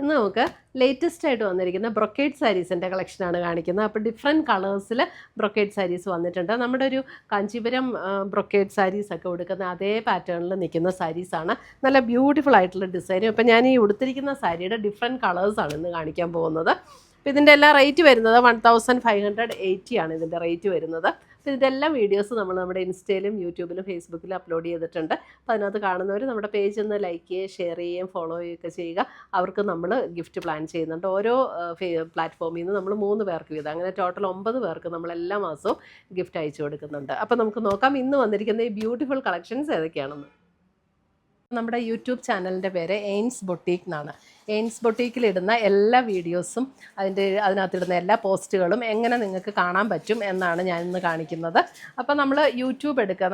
ഇന്ന് നമുക്ക് ലേറ്റസ്റ്റ് ആയിട്ട് വന്നിരിക്കുന്ന ബ്രൊക്കേഡ് സാരീസിൻ്റെ കളക്ഷനാണ് കാണിക്കുന്നത്. അപ്പോൾ ഡിഫറെൻറ്റ് കളേഴ്സിൽ ബ്രൊക്കേഡ് സാരീസ് വന്നിട്ടുണ്ട്. നമ്മുടെ ഒരു കാഞ്ചീപുരം ബ്രൊക്കേഡ് സാരീസ് ഒക്കെ ഉടുക്കുന്ന അതേ പാറ്റേണിൽ നിൽക്കുന്ന സാരീസാണ്. നല്ല ബ്യൂട്ടിഫുൾ ആയിട്ടുള്ള ഡിസൈനും. അപ്പോൾ ഞാൻ ഈ ഉടുത്തിരിക്കുന്ന സാരിയുടെ ഡിഫറെൻറ്റ് കളേഴ്സാണ് ഇന്ന് കാണിക്കാൻ പോകുന്നത്. അപ്പോൾ ഇതിൻ്റെ എല്ലാം റേറ്റ് വരുന്നത് 1580 ആണ് ഇതിൻ്റെ റേറ്റ് വരുന്നത്. അപ്പോൾ ഇതിൻ്റെ എല്ലാ വീഡിയോസ് നമ്മൾ നമ്മുടെ ഇൻസ്റ്റയിലും യൂട്യൂബിലും ഫേസ്ബുക്കിലും അപ്ലോഡ് ചെയ്തിട്ടുണ്ട്. അപ്പോൾ അതിനകത്ത് കാണുന്നവർ നമ്മുടെ പേജ് ഒന്ന് ലൈക്ക് ചെയ്യുകയും ഷെയർ ചെയ്യുകയും ഫോളോ ചെയ്യുകയൊക്കെ ചെയ്യുക. അവർക്ക് നമ്മൾ ഗിഫ്റ്റ് പ്ലാൻ ചെയ്യുന്നുണ്ട്. ഓരോ പ്ലാറ്റ്ഫോമിൽ നിന്ന് നമ്മൾ 3 പേർക്ക് വീതം, അങ്ങനെ ടോട്ടൽ 9 പേർക്ക് നമ്മൾ എല്ലാ മാസവും ഗിഫ്റ്റ് അയച്ചു കൊടുക്കുന്നുണ്ട്. അപ്പോൾ നമുക്ക് നോക്കാം ഇന്ന് വന്നിരിക്കുന്ന ഈ ബ്യൂട്ടിഫുൾ കളക്ഷൻസ് ഏതൊക്കെയാണെന്ന്. നമ്മുടെ യൂട്യൂബ് ചാനലിൻ്റെ പേര് എയിൻസ് ബൊട്ടീക്ക് എന്നാണ്. എയിൻസ് ബൊട്ടീക്കിലിടുന്ന എല്ലാ വീഡിയോസും അതിനകത്തിടുന്ന എല്ലാ പോസ്റ്റുകളും എങ്ങനെ നിങ്ങൾക്ക് കാണാൻ പറ്റും എന്നാണ് ഞാൻ ഇന്ന് കാണിക്കുന്നത്. അപ്പോൾ നമ്മൾ യൂട്യൂബ് എടുക്കുക,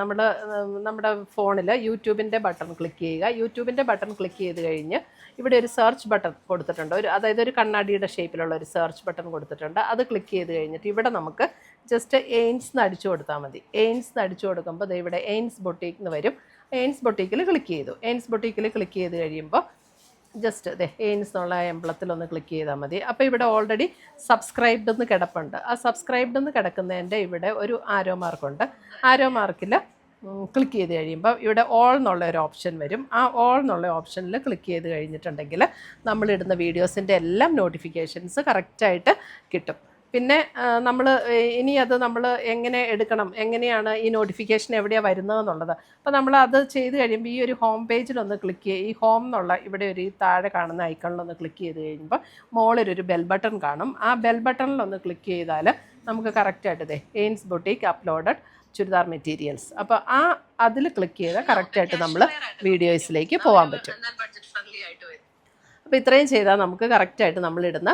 നമ്മുടെ ഫോണിൽ യൂട്യൂബിൻ്റെ ബട്ടൺ ക്ലിക്ക് ചെയ്യുക. യൂട്യൂബിൻ്റെ ബട്ടൺ ക്ലിക്ക് ചെയ്ത് കഴിഞ്ഞ് ഇവിടെ ഒരു സെർച്ച് ബട്ടൺ കൊടുത്തിട്ടുണ്ട്. അതായത് ഒരു കണ്ണാടിയുടെ ഷേപ്പിലുള്ള ഒരു സെർച്ച് ബട്ടൺ കൊടുത്തിട്ടുണ്ട്. അത് ക്ലിക്ക് ചെയ്ത് കഴിഞ്ഞിട്ട് ഇവിടെ നമുക്ക് ജസ്റ്റ് എയിൻസ് എന്ന് അടിച്ചു കൊടുത്താൽ മതി. എയിൻസ് എന്ന് അടിച്ചു കൊടുക്കുമ്പോൾ ഇവിടെ എയിൻസ് ബൊട്ടീക്ക് എന്ന് വരും. എയിൻസ് ബൊട്ടീക്കിൽ ക്ലിക്ക് ചെയ്തു. എയിൻസ് ബൊട്ടീക്കിൽ ക്ലിക്ക് ചെയ്ത് കഴിയുമ്പോൾ ജസ്റ്റ് എയിൻസ് എന്നുള്ള എംബ്ലത്തിലൊന്ന് ക്ലിക്ക് ചെയ്താൽ മതി. അപ്പോൾ ഇവിടെ ഓൾറെഡി സബ്സ്ക്രൈബ്ഡ് എന്ന് കിടപ്പുണ്ട്. ആ സബ്സ്ക്രൈബ്ഡ് എന്ന് കിടക്കുന്നതിൻ്റെ ഇവിടെ ഒരു ആരോ മാർക്കുണ്ട്. ആരോ മാർക്കിൽ ക്ലിക്ക് ചെയ്ത് കഴിയുമ്പോൾ ഇവിടെ ഓൾ എന്നുള്ള ഒരു ഓപ്ഷൻ വരും. ആ ഓൾ എന്നുള്ള ഓപ്ഷനിൽ ക്ലിക്ക് ചെയ്ത് കഴിഞ്ഞിട്ടുണ്ടെങ്കിൽ നമ്മളിടുന്ന വീഡിയോസിൻ്റെ എല്ലാം നോട്ടിഫിക്കേഷൻസ് കറക്റ്റായിട്ട് കിട്ടും. പിന്നെ ഇനി അത് നമ്മൾ എങ്ങനെ എടുക്കണം, എങ്ങനെയാണ് ഈ നോട്ടിഫിക്കേഷൻ എവിടെയാണ് വരുന്നതെന്നുള്ളത്. അപ്പോൾ നമ്മൾ അത് ചെയ്ത് കഴിയുമ്പോൾ ഈ ഒരു ഹോം പേജിലൊന്ന് ക്ലിക്ക് ചെയ്യുക. ഈ ഹോം എന്നുള്ള ഇവിടെ ഒരു താഴെ കാണുന്ന ഐക്കണിലൊന്ന് ക്ലിക്ക് ചെയ്ത് കഴിയുമ്പോൾ മുകളിലൊരു ബെൽ ബട്ടൺ കാണും. ആ ബെൽ ബട്ടണിലൊന്ന് ക്ലിക്ക് ചെയ്താൽ നമുക്ക് കറക്റ്റായിട്ട് എയിൻസ് ബൊട്ടീക്ക് അപ്ലോഡഡ് ചുരിദാർ മെറ്റീരിയൽസ്, അപ്പോൾ അതിൽ ക്ലിക്ക് ചെയ്താൽ കറക്റ്റായിട്ട് നമ്മൾ വീഡിയോസിലേക്ക് പോകാൻ പറ്റും. അപ്പോൾ ഇത്രയും ചെയ്താൽ നമുക്ക് കറക്റ്റായിട്ട് നമ്മളിടുന്ന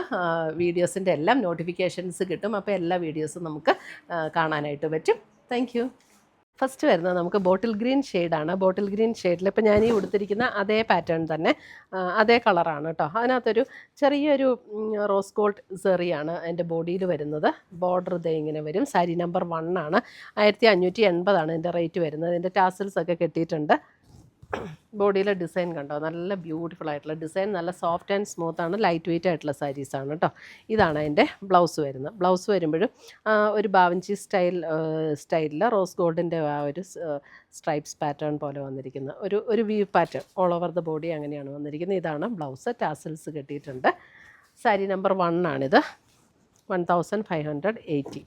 വീഡിയോസിൻ്റെ എല്ലാം നോട്ടിഫിക്കേഷൻസ് കിട്ടും. അപ്പോൾ എല്ലാ വീഡിയോസും നമുക്ക് കാണാനായിട്ട് പറ്റും. Thank you. ഫസ്റ്റ് വരുന്നത് നമുക്ക് ബോട്ടിൽ ഗ്രീൻ ഷെയ്ഡാണ്. ബോട്ടിൽ ഗ്രീൻ ഷെയ്ഡിൽ ഇപ്പോൾ ഞാൻ ഈ ഉടുത്തിരിക്കുന്ന അതേ പാറ്റേൺ തന്നെ, അതേ കളറാണ് കേട്ടോ. അതിനകത്തൊരു ചെറിയൊരു റോസ് ഗോൾഡ് സെറിയാണ് അതിൻ്റെ ബോഡിയിൽ വരുന്നത്. ബോർഡർ ഇങ്ങനെ വരും. സാരി നമ്പർ 1 ആണ്. 1580 ആണ് ഇതിൻ്റെ റേറ്റ് വരുന്നത്. ഇതിൻ്റെ ടാസൽസ് ഒക്കെ കെട്ടിയിട്ടുണ്ട്. ബോഡിയിലെ ഡിസൈൻ കണ്ടോ, നല്ല ബ്യൂട്ടിഫുൾ ആയിട്ടുള്ള ഡിസൈൻ, നല്ല സോഫ്റ്റ് ആൻഡ് സ്മൂത്താണ്, ലൈറ്റ് വെയ്റ്റ് ആയിട്ടുള്ള സാരീസാണ് കേട്ടോ. ഇതാണ് അതിൻ്റെ ബ്ലൗസ് വരുന്നത്. ബ്ലൗസ് വരുമ്പോഴും ഒരു ബാവഞ്ചി സ്റ്റൈലിൽ റോസ് ഗോൾഡിൻ്റെ ആ ഒരു സ്ട്രൈപ്സ് പാറ്റേൺ പോലെ വന്നിരിക്കുന്ന ഒരു view pattern all over the body അങ്ങനെയാണ് വന്നിരിക്കുന്നത്. ഇതാണ് ബ്ലൗസ്. ടാസൽസ് കെട്ടിയിട്ടുണ്ട്. സാരി നമ്പർ 1 ആണിത്. 1580.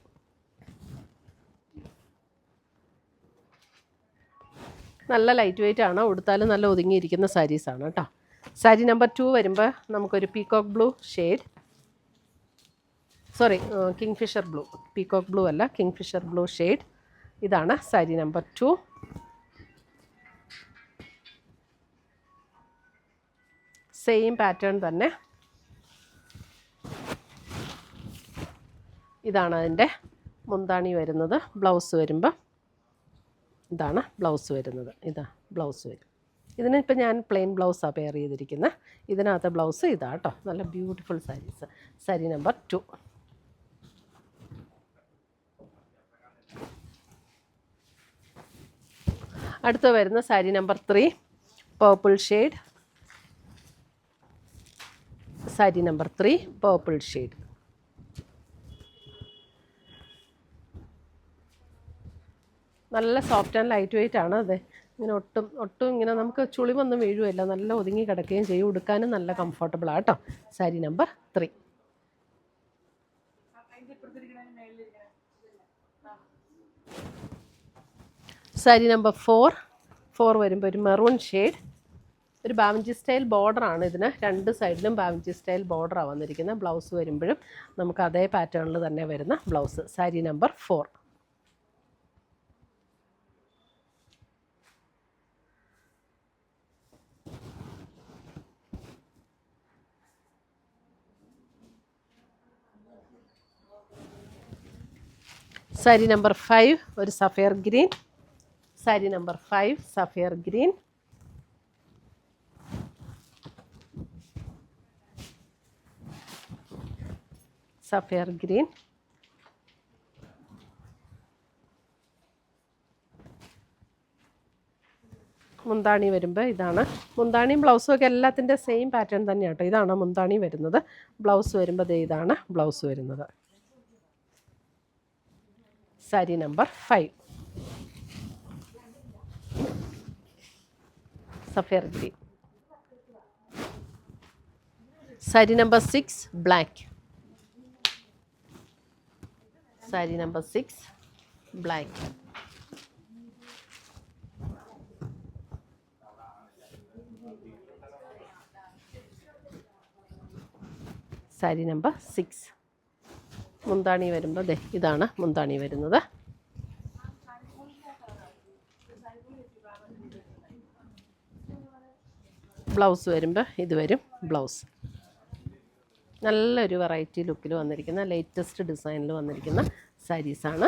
നല്ല ലൈറ്റ് വെയ്റ്റ് ആണ്. ഉടുത്താലും നല്ല ഒതുങ്ങിയിരിക്കുന്ന സാരീസാണ് കേട്ടോ. സാരി നമ്പർ 2 വരുമ്പോൾ നമുക്കൊരു peacock blue shade, kingfisher blue, peacock blue അല്ല, കിങ്ഫിഷർ ബ്ലൂ ഷെയ്ഡ്. ഇതാണ് സാരി നമ്പർ 2. സെയിം പാറ്റേൺ തന്നെ. ഇതാണ് അതിൻ്റെ മുന്താണി വരുന്നത്. ബ്ലൗസ് വരുമ്പോൾ ഇതാണ് ബ്ലൗസ് വരുന്നത്. ഇതാ ബ്ലൗസ് വരും. ഇതിനിപ്പോൾ ഞാൻ പ്ലെയിൻ ബ്ലൗസാണ് പെയർ ചെയ്തിരിക്കുന്നത്. ഇതിനകത്ത് ബ്ലൗസ് ഇതാ കേട്ടോ. നല്ല ബ്യൂട്ടിഫുൾ സാരീസ്. സാരി നമ്പർ 2. അടുത്ത് വരുന്ന sari number 3, purple shade. Sari number 3 purple shade. നല്ല സോഫ്റ്റ് ആൻഡ് ലൈറ്റ് വെയ്റ്റ് ആണ്. അതെ, ഇങ്ങനെ ഒട്ടും ഇങ്ങനെ നമുക്ക് ചുളിവൊന്നും വീഴുകയില്ല. നല്ല ഒതുങ്ങി കിടക്കുകയും ചെയ്യും. ഉടുക്കാനും നല്ല കംഫർട്ടബിളാണ് കേട്ടോ. സാരി നമ്പർ 3. സാരി നമ്പർ 4 വരുമ്പോൾ ഒരു മെറൂൺ ഷെയ്ഡ്. ഒരു ബാവഞ്ചി സ്റ്റൈൽ ബോർഡറാണ് ഇതിന്. 2 സൈഡിലും ബാവഞ്ചി സ്റ്റൈൽ ബോർഡറാണ് വന്നിരിക്കുന്നത്. ബ്ലൗസ് വരുമ്പോഴും നമുക്ക് അതേ പാറ്റേണിൽ തന്നെ വരുന്ന blouse. Sari number 4. Sari number 5 ഒരു sapphire green. Sari number 5 sapphire green. Sapphire green. മുന്താണി വരുമ്പോൾ ഇതാണ്. മുന്താണിയും ബ്ലൗസും ഒക്കെ എല്ലാത്തിൻ്റെ സെയിം പാറ്റേൺ തന്നെയാണ് കേട്ടോ. ഇതാണ് മുന്താണി വരുന്നത്. ബ്ലൗസ് വരുമ്പോൾ ഇതാണ് ബ്ലൗസ് വരുന്നത്. Sari number 5 sapphire green. Sari number 6 black. Sari number 6 black. Sari number 6. മുന്താണി വരുമ്പോൾ ഇതാണ് മുന്താണി വരുന്നത്. ബ്ലൗസ് വരുമ്പോൾ ഇത് വരും ബ്ലൗസ്. നല്ലൊരു വെറൈറ്റി ലുക്കിൽ വന്നിരിക്കുന്ന ലേറ്റസ്റ്റ് ഡിസൈനിൽ വന്നിരിക്കുന്ന സാരീസാണ്.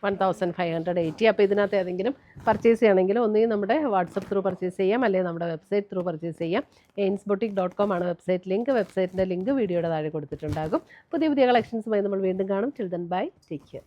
1580. അപ്പോൾ ഇതിനകത്ത് ഏതെങ്കിലും പർച്ചേസ് ചെയ്യണമെങ്കിൽ ഒന്നുകിൽ നമ്മുടെ വാട്സപ്പ് ത്രൂ പർച്ചേസ് ചെയ്യാം, അല്ലെങ്കിൽ നമ്മുടെ വെബ്സൈറ്റ് ത്രൂ പർച്ചേസ് ചെയ്യാം. ainsboutique.com ആണ് വെബ്സൈറ്റ് ലിങ്ക്. വെബ്സൈറ്റിൻ്റെ ലിങ്ക് വീഡിയോയുടെ താഴെ കൊടുത്തിട്ടുണ്ടാകും. പുതിയ പുതിയ കളക്ഷൻസുമായി നമ്മൾ വീണ്ടും കാണും. Till then bye, take care.